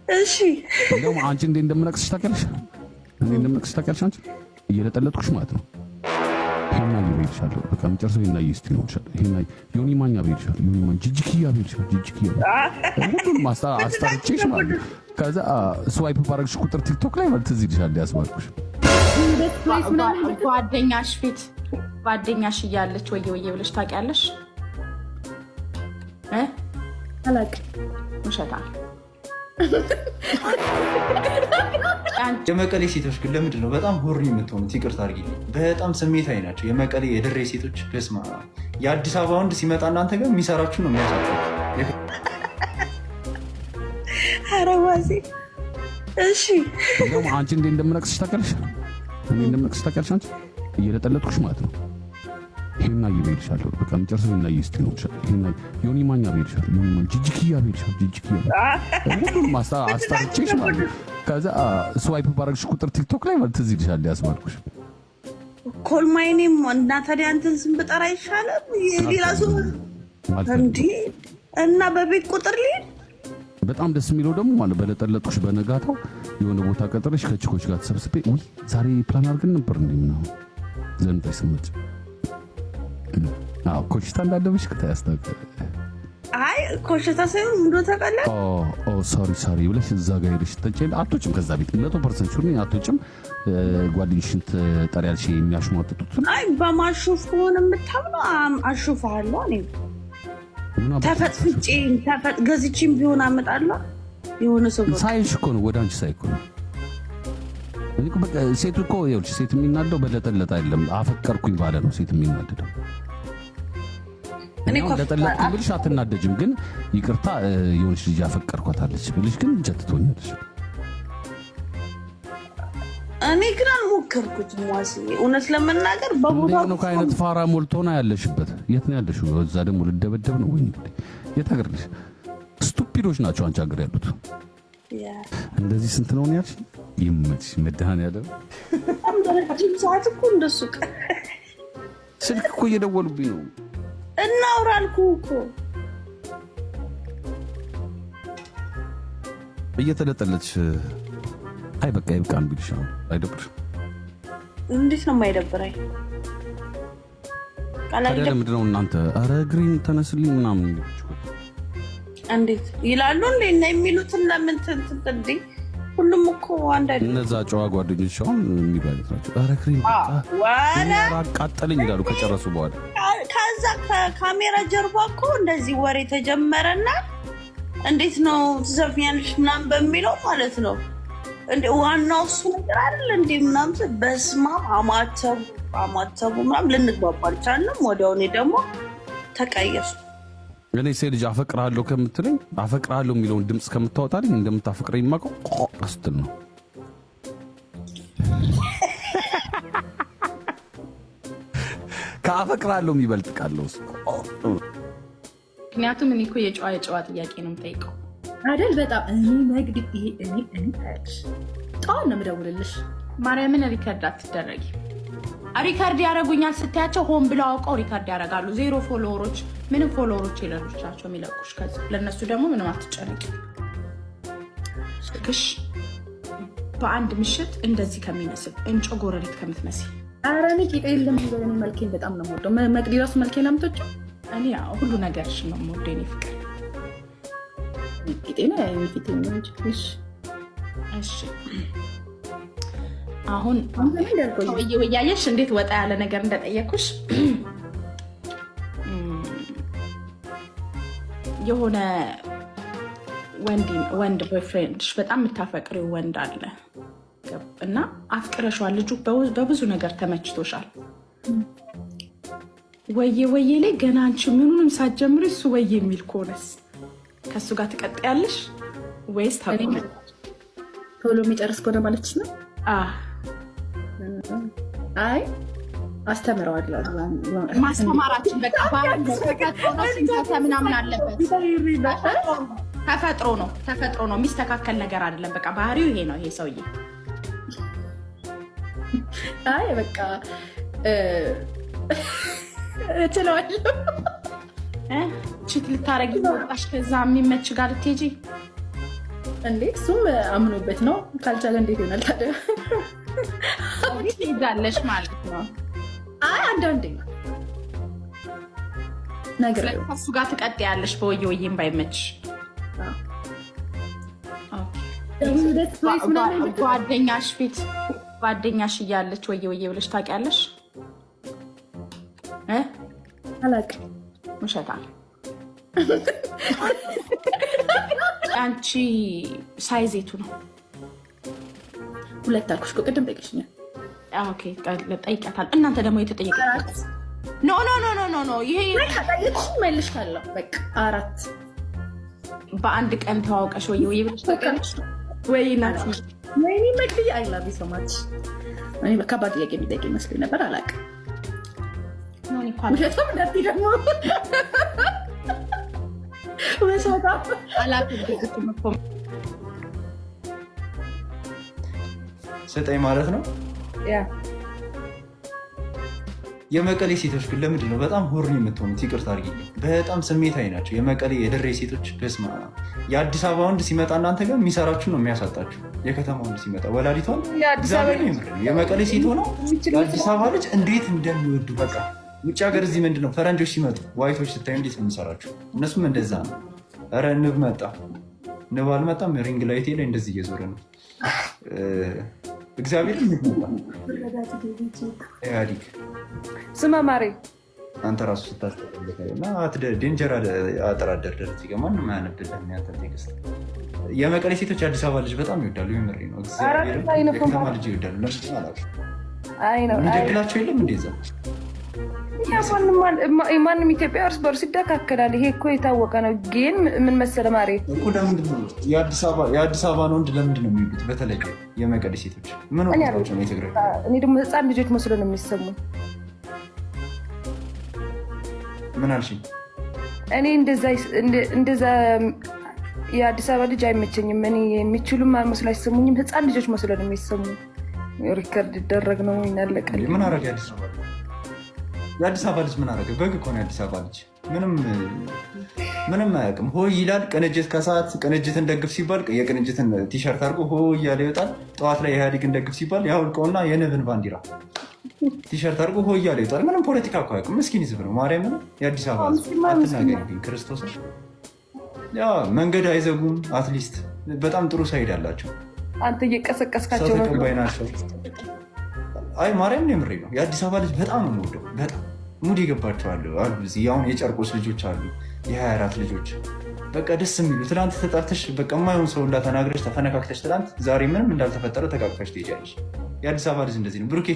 እሺ እንደውም አንቺ እንዴ እንደምነቅስሽ ታውቂያለሽ? እንዴ እንደምነቅስሽ ታውቂያለሽ? አንቺ እየለጠለጥኩሽ ማለት ነው። ሄና ይብልሻለሁ። በቃ መጨረሻው ሄና ይስቲ ነው ይችላል። ሄና ዮኒ ማኛ ይብልሻለሁ። ዮኒ ማኛ ጂጂኪያ ይብልሻለሁ። ጂጂኪያ ሁሉም አስታርቼሽ ማለት ነው። ከዛ ስዋይፕ ባረግሽ ቁጥር ቲክቶክ ላይ ማለት እዚህ ይልሻል ያስባልኩሽ ጓደኛሽ ፊት ጓደኛሽ እያለች ወየ ወየ ብለሽ ታውቂያለሽ? አላውቅም። ውሸታ የመቀሌ ሴቶች ግን ለምንድን ነው በጣም ሆሪ የምትሆኑት? ይቅርታ አድርጊልኝ። በጣም ስሜታዊ ናቸው የመቀሌ የድሬ ሴቶች። በስመ አብ የአዲስ አበባ ወንድ ሲመጣ እናንተ ጋር የሚሰራችሁ ነው የሚያሳቸው። ኧረ ዋዜ እሺ እንደውም አንቺ እንዴ እንደምነቅስሽ ታውቂያለሽ? እንዴ እንደምነቅስሽ ታውቂያለሽ? አንቺ እየለጠለጥኩሽ ማለት ነው። ሄና ይብልሻለሁ። በቃ መጨረሻው ሄና ይስቲ ነው ይችላል። ሄና ዮኒ ማኛ ይብልሻለሁ። ዮኒ ማኛ ጂጂኪያ ይብልሻለሁ። ጂጂኪያ ሁሉም አስታርቼሽ ማለት ነው። ከዛ ስዋይፕ ባረግሽ ቁጥር ቲክቶክ ላይ ማለት እዚህ ይልሻል ያስባልኩሽ ኮል ማይ ኔም እና ታዲያ አንተን ስም ብጠራ አይሻልም? ሌላ ሰው እንዴ እና በቤት ቁጥር ልሂድ። በጣም ደስ የሚለው ደግሞ ማለት በለጠለጥኩሽ በነጋታው የሆነ ቦታ ቀጥረሽ ከቺኮች ጋር ተሰብስቤ ዛሬ ፕላን አድርገን ነበር እንዴ ምናምን ዘንድ አይሰማች ኮሽታ እንዳለብሽ ከታያስታውቅ አይ ኮሽታ ሳይሆን ምንድን ነው ታውቃለህ? ሶሪ ብለሽ እዛ ጋር ሄደሽ ትጠጪ አቶችም ከዛ ቤት 100% ሹን አቶችም ጓደኞችሽን ትጠሪያለሽ የሚያሽሟጥጡት። አይ በማሹፍ ከሆነ የምታምነው አሹፋለሁ። እኔ ተፈጥፍጬ ገዝቼም ቢሆን አመጣለሁ። የሆነ ሰው ሳይሽ እኮ ነው ወደ አንቺ ሳይ እኮ ነው። ሴት እኮ ይኸውልሽ ሴት የሚናደው በለጠለጥ አይደለም አፈቀርኩኝ ባለ ነው ሴት የሚናደደው። እኔ ለጠለጥኩኝ ብልሽ አትናደጅም፣ ግን ይቅርታ የሆነች ልጅ አፈቀርኳታለች ብልሽ ግን እንጀት ትሆኛለሽ። እኔ ግን አልሞከርኩትም ዋስዬ፣ እውነት ለመናገር በቦታው ነው ከአይነት ፋራ ሞልቶና ያለሽበት። የት ነው ያለሽው? እዛ ደግሞ ልደበደብ ነው ወይ? የት ሀገር ነሽ? ስቱፒዶች ናቸው አንቺ ሀገር ያሉት። እንደዚህ ስንት ነው ያልሽ? ይመች መድኃኒዓለም ረጅም ሰዓት እኮ እንደሱ ስልክ እኮ እየደወሉብኝ ነው። እናውራ አልኩህ እኮ እየተለጠለች። አይ በቃ ይብቃን ቢልሽ ነው አይደብርሽ? እንዴት ነው የማይደብረኝ? ታዲያ ለምንድን ነው እናንተ ኧረ ግሪን ተነስልኝ ምናምን እንዴት ይላሉ እንዴ? እና የሚሉትን ለምን እንዴ? ሁሉም እኮ አንድ አይደለም። እነዛ ጨዋ ጓደኞች አሁን የሚሉ አይነት ናቸው። ኧረ ግሪን አቃጠለኝ ይላሉ ከጨረሱ በኋላ። ከዛ ከካሜራ ጀርባ እኮ እንደዚህ ወሬ ተጀመረና እንዴት ነው ትዘፍኛለሽ ምናምን በሚለው ማለት ነው እንዴ? ዋናው እሱ ነገር አይደል እንዴ? ምናምን በስማ አማተቡ ምናምን ልንግባባ አልቻልንም። ወዲያው እኔ ደግሞ ተቀየሱ። እኔ ሴት ልጅ አፈቅርሃለሁ ከምትለኝ አፈቅርሃለሁ የሚለውን ድምፅ ከምታወጣልኝ እንደምታፈቅረኝ የማውቀው ስትል ነው። ከአፈቅርሃለሁ የሚበልጥ ቃለው ምክንያቱም እኔ እኮ የጨዋ ጥያቄ ነው የምጠይቀው አይደል? በጣም እኔ መግድ እኔ ጠዋት ነው የምደውልልሽ። ማርያምን ሪከርድ አትደረጊ። ሪከርድ ያደረጉኛል ስትያቸው ሆን ብለው አውቀው ሪከርድ ያደርጋሉ። 0 ፎሎወሮች ምንም ፎሎወሮች የሌሎች ናቸው የሚለቁሽ። ከዚ ለእነሱ ደግሞ ምንም አትጨነቂ። ግሽ በአንድ ምሽት እንደዚህ ከሚመስል እንጮ ጎረሪት ከምትመስል ኧረ እኔ ቂጤ የለም። እኔ መልኬን በጣም ነው የምወደው። መቅዲ እራሱ መልኬን አምቶችው እኔ ሁሉ ነገርሽ ነው የምወደው። እኔ ፍቅር ቂጤ ነው የሚፊት የሚሆንች። እሺ አሁን ወያየሽ እንዴት ወጣ ያለ ነገር እንደጠየኩሽ የሆነ ወንድ ቦይፍሬንድሽ በጣም የምታፈቅሪው ወንድ አለ እና አፍቅረሻል። ልጁ በብዙ ነገር ተመችቶሻል። ወዬ ላይ ገና አንቺ ምኑንም ሳትጀምሪ እሱ ወዬ የሚል ከሆነስ ከእሱ ጋር ትቀጥያለሽ ወይስ ቶሎ የሚጨርስ ከሆነ ማለትሽ ነው? አይ አስተምረዋለሁ። ማስተማራችን በቃ ምናምን አለበት። ተፈጥሮ ነው የሚስተካከል ነገር አይደለም። በቃ ባህሪው ይሄ ነው። ይሄ ሰውዬ አይ በቃ እችለዋለሁ። ቺት ልታረጊ ወጣሽ፣ ከዛ የሚመች ጋር ልትሄጂ እንዴ እሱም አምኖበት ነው። ካልቻለ እንዴት ይሆናል ታዲያ? ትሄዳለሽ ማለት ነው። አይ አንዳንዴ ነገር ከሱ ጋር ትቀጥያለሽ በወየ ወይም ባይመች ጓደኛሽ ፊት ጓደኛሽ እያለች ወየ ወየ ብለሽ ታውቂያለሽ? አላውቅም። ውሸታ አንቺ ሳይዜቱ ነው 2 አልኩሽ እኮ ቅድም ጠይቀሽኛል። ኦኬ ጠይቃታል። እናንተ ደግሞ የተጠየቀ ኖ ኖ ኖ ኖ ኖ ኖ ይሄ ጠይቅሽ መልሻለሁ። በቃ 4 በአንድ ቀን ተዋውቀሽ ወይ ወይ ብለሽ ታውቂያለሽ ወይ? ናት ወይኔ መግቢያ አይ ላቭ ዩ ሶ ማች። እኔ ከባድ ጥያቄ የሚጠይቅ ይመስለኝ ነበር። አላውቅም። ውሸታም እንዳትዪ ደግሞ ውሸታም አላውቅም። ስጠኝ ማለት ነው። የመቀሌ ሴቶች ግን ለምንድን ነው በጣም ሆርኒ የምትሆኑት? ይቅርታ አድርጊልኝ፣ በጣም ስሜታዊ ናቸው የመቀሌ የድሬ ሴቶች። በስመ አብ። የአዲስ አበባ ወንድ ሲመጣ እናንተ ጋር የሚሰራችሁ ነው የሚያሳጣችሁ። የከተማ ወንድ ሲመጣ ወላዲቷን እግዚአብሔር ነው የምር ነው። የመቀሌ ሴት ሆነው የአዲስ አበባ ልጅ እንዴት እንደሚወዱ በቃ። ውጭ ሀገር እዚህ ምንድን ነው ፈረንጆች ሲመጡ ዋይቶች ስታዩ እንዴት ነው የሚሰራችሁ? እነሱም እንደዛ ነው። ኧረ ንብ መጣ፣ ንብ አልመጣም። ሪንግ ላይቴ ላይ እንደዚህ እየዞረ ነው እግዚአብሔር ኢህአዲግ ስማ ማሬ፣ አንተ ራሱ ስታስጠና ዴንጀር አጠራደርደር ጋ ማንም አያነብልህም። ያንተ ቴክስት የመቀሌ ሴቶች የአዲስ አበባ ልጅ በጣም ይወዳሉ። የምሬ ነው። የከተማ ልጅ ይወዳሉ። ለምንድን አላውቅም። የሚደግላቸው የለም እንደዛ። ማንም ኢትዮጵያ እርስ በርሱ ይደካከላል። ይሄ እኮ የታወቀ ነው። ግን ምን መሰለህ ማሬ እኮ ለምንድን ነው የአዲስ አበባ ወንድ ለምንድን ነው የሚወዱት? በተለይ የመቀሌ ሴቶች ምን ሆናቸው ነው? የትግራይ እኔ ደግሞ ህፃን ልጆች መስሎ ነው የሚሰሙኝ። ምን አልሽኝ? እኔ እንደዛ የአዲስ አበባ ልጅ አይመቸኝም። እኔ የሚችሉም መስሎ አይሰሙኝም። ህፃን ልጆች መስሎ ነው የሚሰሙኝ። ሪከርድ ይደረግ ነው ይናለቃል። ምን አረገ የአዲስ አበባ ልጅ? ምን አረገ? በግ እኮ ነው የአዲስ አበባ ልጅ። ምንም አያውቅም። ሆ ይላል። ቅንጅት ከሰዓት ቅንጅትን ደግፍ ሲባል የቅንጅትን ቲሸርት አድርጎ ሆ እያለ ይወጣል። ጠዋት ላይ ኢህአዴግን ደግፍ ሲባል ያውልቀውና የንብን ባንዲራ ቲሸርት አድርጎ ሆ እያለ ይወጣል። ምንም ፖለቲካ እኮ አያውቅም። ምስኪን ህዝብ ነው። ማርያምን የአዲስ አበባ ህዝብ አትናገሪብኝ። ክርስቶስ መንገድ አይዘጉም። አትሊስት በጣም ጥሩ ሳይድ አላቸው። አንተ እየቀሰቀስካቸው ሰው ተቀባይ ናቸው። አይ ማርያም የምሬ ነው። የአዲስ አበባ ልጅ በጣም ነው የምወደው። በጣም ሙድ ይገባቸዋል አሉ። እዚህ አሁን የጨርቆስ ልጆች አሉ፣ የ24 ልጆች በቃ ደስ የሚሉ። ትናንት ተጠርተሽ በቃ የማይሆን ሰው እንዳተናግረሽ ተፈነካክተሽ ትናንት ዛሬ ምንም እንዳልተፈጠረ ተቃቅፈሽ ትሄጃለሽ። የአዲስ አበባ ልጅ እንደዚህ ነው። ብሩኬ